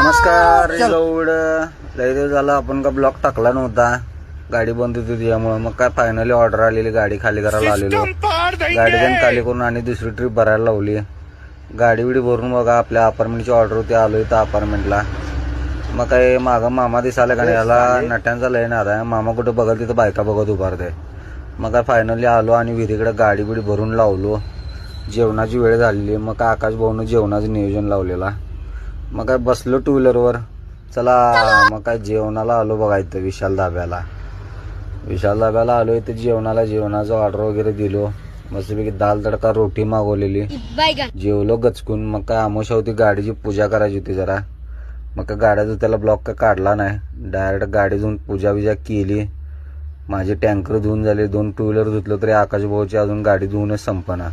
नमस्कार गौड. लय दिवस झाला आपण का ब्लॉक टाकला नव्हता, गाडी बंद होती त्यामुळे. मग काय फायनली ऑर्डर आलेली, गाडी खाली करायला आलेलो. गाडी पण खाली करून आणि दुसरी ट्रिप भरायला लावली. गाडी बिडी भरून बघा आपल्या अपार्टमेंटची ऑर्डर होती. आलो इथं अपार्टमेंटला. मग काय मागं मामा दिसायला का नाही, याला नट्यांचा लय नाद आहे. मामा कुठं बघत तिथं बायका बघत उभारते. मग काय फायनली आलो आणि विहिरीकडे गाडी बिडी भरून लावलो. जेवणाची वेळ झालेली. मग काय आकाश भाऊनं जेवणाचं नियोजन लावलेला. मग काय बसलो टू व्हीलरवर. चला मग काय जेवणाला आलो बघा इथं विशाल धाब्याला आलो. इथं जेवणाचं ऑर्डर वगैरे दिलो. मस्तपैकी दाल तडका रोटी मागवलेली. जेवलो गचकून. मग काय आमोशा होती, गाडीची पूजा करायची होती जरा. मग काय गाड्या धुत्याला ब्लॉक काय काढला नाही, डायरेक्ट गाडी धुवून पूजा बिजा केली. माझे टँकर धुवून झाले. 2 टू व्हीलर धुतलं तरी आकाश भाऊची अजून गाडी धुवूनच संपना.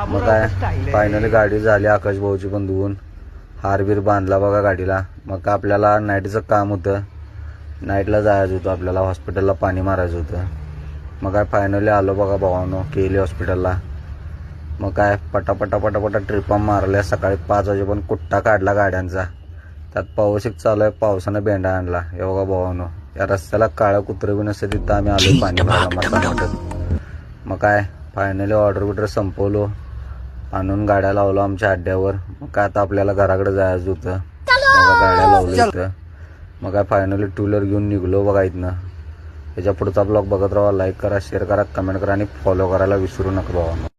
मग काय फायनली गाडी झाली आकाश भाऊची पण धुवून. हारबीर बांधला बघा गाडीला. मग काय आपल्याला नाईटचं काम होतं, नाईटला जायचं होतं आपल्याला. हॉस्पिटलला पाणी मारायचं होतं. मग काय फायनली आलो बघा भावानो, केली हॉस्पिटलला. मग काय पटापटा ट्रिपा मारल्या. सकाळी 5 वाजेपर्यंत कुट्टा काढला गाड्यांचा. त्यात पाऊस एक चालू आहे, पावसानं बेंडा आणला. हे बघा भावानो, या रस्त्याला काळं कुत्रं बी नसतं तिथं आम्ही आलो पाणी मारायला. मग काय फायनली ऑर्डर संपवलो, आणून गाड्या लावलो आमच्या अड्ड्यावर. मग काय आता आपल्याला घराकडे जायचं होतं. गाड्या लावल्या इथं. मग काय फायनली टू व्हीलर घेऊन निघलो बघा इथनं. याच्या पुढचा ब्लॉग बघत राहा. लाईक करा, शेअर करा, कमेंट करा आणि फॉलो करायला विसरू नका बाबा.